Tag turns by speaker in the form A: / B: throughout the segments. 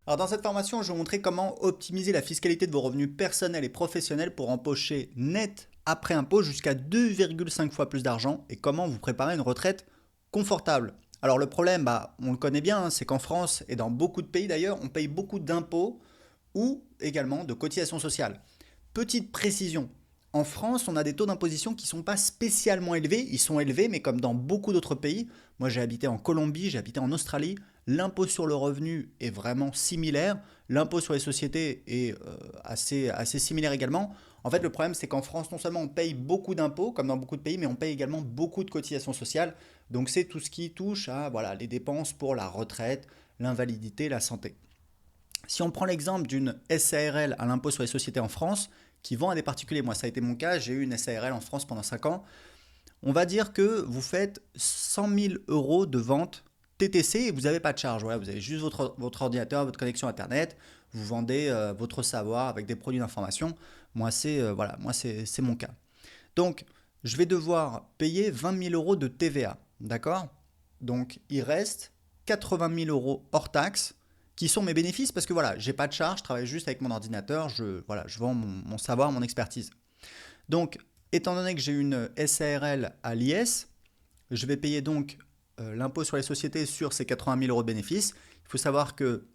A: Alors dans cette formation, je vais vous montrer comment optimiser la fiscalité de vos revenus personnels et professionnels pour empocher net après impôt jusqu'à 2,5 fois plus d'argent et comment vous préparer une retraite confortable. Alors le problème, on le connaît bien, c'est qu'en France et dans beaucoup de pays d'ailleurs, on paye beaucoup d'impôts ou également de cotisations sociales. Petite précision, en France, on a des taux d'imposition qui ne sont pas spécialement élevés. Ils sont élevés, mais comme dans beaucoup d'autres pays, moi j'ai habité en Colombie, j'ai habité en Australie, l'impôt sur le revenu est vraiment similaire. L'impôt sur les sociétés est assez similaire également. En fait, le problème, c'est qu'en France, non seulement on paye beaucoup d'impôts, comme dans beaucoup de pays, mais on paye également beaucoup de cotisations sociales. Donc c'est tout ce qui touche à voilà, les dépenses pour la retraite, l'invalidité, la santé. Si on prend l'exemple d'une SARL à l'impôt sur les sociétés en France, qui vend à des particuliers, moi ça a été mon cas, j'ai eu une SARL en France pendant 5 ans, on va dire que vous faites 100 000 euros de vente TTC et vous n'avez pas de charge. Voilà, vous avez juste votre ordinateur, votre connexion Internet, vous vendez votre savoir avec des produits d'information. Moi, c'est mon cas. Donc, je vais devoir payer 20 000 euros de TVA. D'accord. Donc, il reste 80 000 euros hors taxe qui sont mes bénéfices parce que voilà, j'ai pas de charge, je travaille juste avec mon ordinateur, je vends mon savoir, mon expertise. Donc, étant donné que j'ai une SARL à l'IS, je vais payer donc l'impôt sur les sociétés sur ces 80 000 euros de bénéfices. Il faut savoir que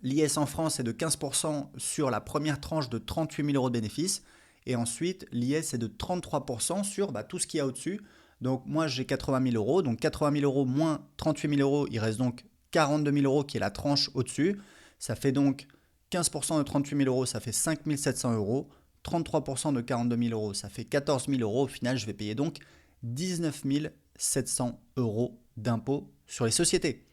A: l'IS en France est de 15% sur la première tranche de 38 000 euros de bénéfices. Et ensuite, l'IS est de 33% sur tout ce qu'il y a au-dessus. Donc moi, j'ai 80 000 euros. Donc 80 000 euros moins 38 000 euros, il reste donc 42 000 euros qui est la tranche au-dessus. Ça fait donc 15% de 38 000 euros, ça fait 5 700 euros. 33% de 42 000 euros, ça fait 14 000 euros. Au final, je vais payer donc 19 700 euros d'impôt sur les sociétés.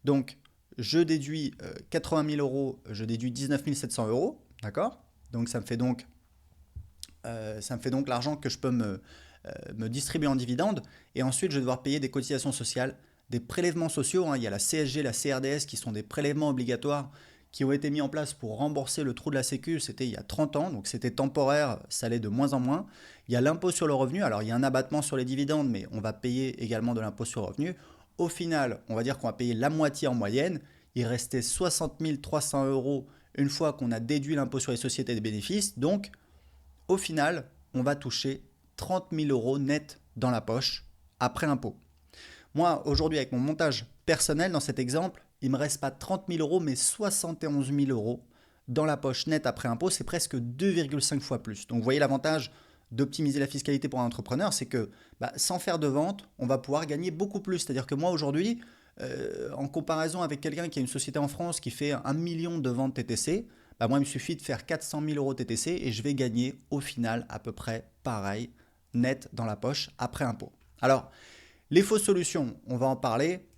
A: Donc, je déduis 80 000 euros, je déduis 19 700 euros, d'accord. Donc, ça me fait donc l'argent que je peux me distribuer en dividendes. Et ensuite, je vais devoir payer des cotisations sociales, des prélèvements sociaux, hein. Il y a la CSG, la CRDS qui sont des prélèvements obligatoires qui ont été mis en place pour rembourser le trou de la Sécu. C'était il y a 30 ans, donc c'était temporaire, ça l'est de moins en moins. Il y a l'impôt sur le revenu. Alors, il y a un abattement sur les dividendes, mais on va payer également de l'impôt sur le revenu. Au final, on va dire qu'on va payer la moitié en moyenne. Il restait 60 300 euros une fois qu'on a déduit l'impôt sur les sociétés des bénéfices. Donc, au final, on va toucher 30 000 euros net dans la poche après impôt. Moi, aujourd'hui, avec mon montage personnel dans cet exemple, il ne me reste pas 30 000 euros, mais 71 000 euros dans la poche nette après impôt. C'est presque 2,5 fois plus. Donc, vous voyez l'avantage d'optimiser la fiscalité pour un entrepreneur, c'est que sans faire de vente, on va pouvoir gagner beaucoup plus. C'est-à-dire que moi, aujourd'hui, en comparaison avec quelqu'un qui a une société en France qui fait 1 million de ventes TTC, moi, il me suffit de faire 400 000 euros TTC et je vais gagner au final à peu près pareil net dans la poche après impôt. Alors, les fausses solutions, on va en parler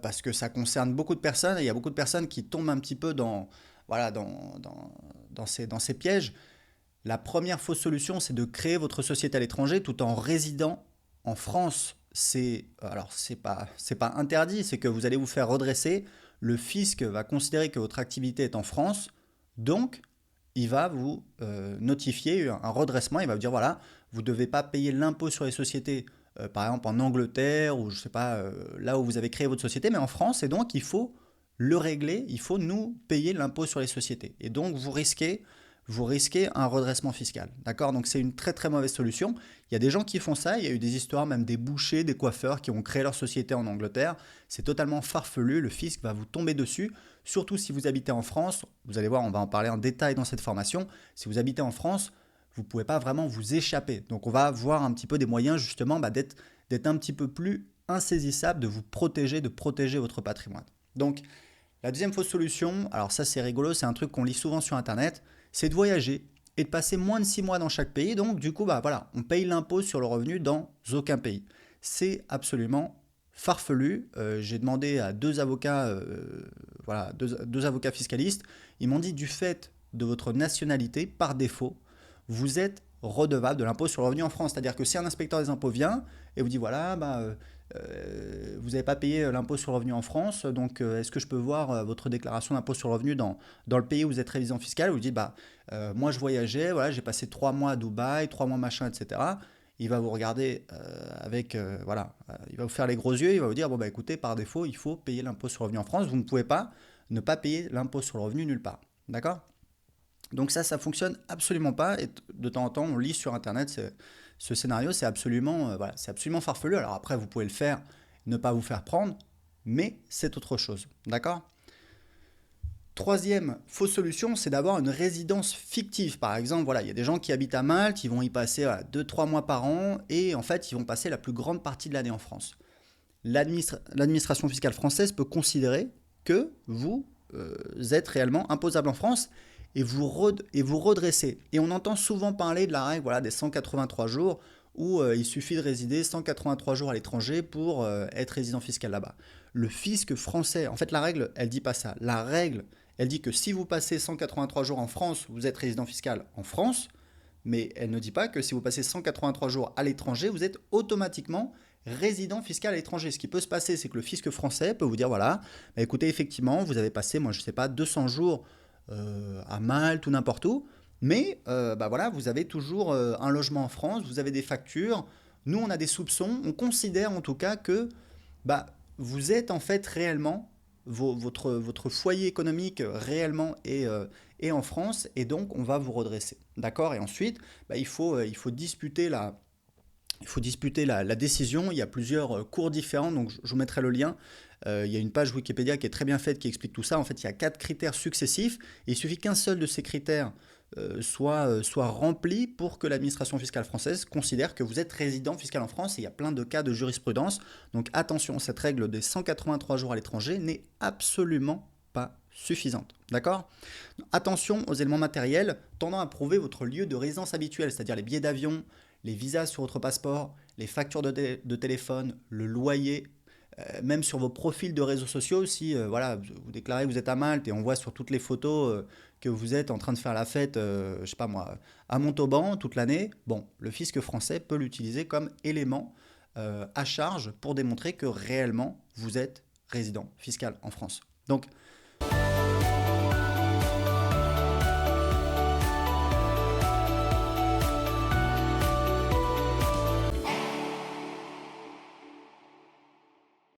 A: parce que ça concerne beaucoup de personnes et il y a beaucoup de personnes qui tombent un petit peu voilà, dans ces pièges. La première fausse solution, c'est de créer votre société à l'étranger tout en résidant en France. C'est pas interdit, c'est que vous allez vous faire redresser. Le fisc va considérer que votre activité est en France, donc il va vous notifier un redressement. Il va vous dire voilà, vous ne devez pas payer l'impôt sur les sociétés, par exemple en Angleterre ou je sais pas là où vous avez créé votre société, mais en France. Et donc il faut le régler. Il faut nous payer l'impôt sur les sociétés. Et donc vous risquez un redressement fiscal. D'accord. Donc c'est une très très mauvaise solution. Il y a des gens qui font ça. Il y a eu des histoires, même des bouchers, des coiffeurs qui ont créé leur société en Angleterre. C'est totalement farfelu. Le fisc va vous tomber dessus. Surtout si vous habitez en France. Vous allez voir, on va en parler en détail dans cette formation. Si vous habitez en France, vous ne pouvez pas vraiment vous échapper. Donc on va voir un petit peu des moyens justement d'être un petit peu plus insaisissable, de vous protéger, de protéger votre patrimoine. Donc la deuxième fausse solution, alors ça c'est rigolo, c'est un truc qu'on lit souvent sur Internet, c'est de voyager et de passer moins de 6 mois dans chaque pays. Donc du coup, voilà, on paye l'impôt sur le revenu dans aucun pays. C'est absolument farfelu. J'ai demandé à deux avocats, voilà, deux avocats fiscalistes. Ils m'ont dit du fait de votre nationalité, par défaut, vous êtes redevable de l'impôt sur le revenu en France. C'est-à-dire que si un inspecteur des impôts vient et vous dit voilà, vous n'avez pas payé l'impôt sur le revenu en France, donc est-ce que je peux voir votre déclaration d'impôt sur le revenu dans le pays où vous êtes résident fiscal. Vous dites moi je voyageais, voilà, j'ai passé 3 mois à Dubaï, 3 mois machin, etc. Il va vous regarder voilà, il va vous faire les gros yeux, il va vous dire bon écoutez, par défaut, il faut payer l'impôt sur le revenu en France, vous ne pouvez pas. ne pas payer l'impôt sur le revenu nulle part. D'accord? Donc ça fonctionne absolument pas. Et de temps en temps, on lit sur Internet ce scénario, c'est absolument, voilà, c'est absolument farfelu. Alors après, vous pouvez le faire, ne pas vous faire prendre, mais c'est autre chose. D'accord? Troisième fausse solution, c'est d'avoir une résidence fictive. Par exemple, voilà, il y a des gens qui habitent à Malte, ils vont y passer voilà, 2-3 mois par an, et en fait, ils vont passer la plus grande partie de l'année en France. L'administration fiscale française peut considérer que vous êtes réellement imposable en France et vous redresser. Et on entend souvent parler de la règle voilà, des 183 jours où il suffit de résider 183 jours à l'étranger pour être résident fiscal là-bas. Le fisc français, en fait la règle, elle dit pas ça. La règle, elle dit que si vous passez 183 jours en France, vous êtes résident fiscal en France, mais elle ne dit pas que si vous passez 183 jours à l'étranger, vous êtes automatiquement résident fiscal à l'étranger. Ce qui peut se passer, c'est que le fisc français peut vous dire, voilà, bah écoutez, effectivement, vous avez passé, moi je ne sais pas, 200 jours à Malte ou n'importe où, mais bah voilà, vous avez toujours un logement en France, vous avez des factures, nous on a des soupçons, on considère en tout cas que bah, vous êtes en fait réellement, votre foyer économique réellement est en France et donc on va vous redresser. D'accord? Et ensuite, bah, il faut disputer la décision. Il y a plusieurs cours différents, donc je vous mettrai le lien. Il y a une page Wikipédia qui est très bien faite qui explique tout ça. En fait, il y a 4 critères successifs et il suffit qu'un seul de ces critères soit rempli pour que l'administration fiscale française considère que vous êtes résident fiscal en France. Et il y a plein de cas de jurisprudence. Donc attention, cette règle des 183 jours à l'étranger n'est absolument pas suffisante. D'accord? Attention aux éléments matériels tendant à prouver votre lieu de résidence habituel, c'est-à-dire les billets d'avion, les visas sur votre passeport, les factures de téléphone, le loyer, même sur vos profils de réseaux sociaux, si voilà, vous déclarez que vous êtes à Malte et on voit sur toutes les photos que vous êtes en train de faire la fête, je sais pas moi, à Montauban toute l'année, bon, le fisc français peut l'utiliser comme élément à charge pour démontrer que réellement vous êtes résident fiscal en France. Donc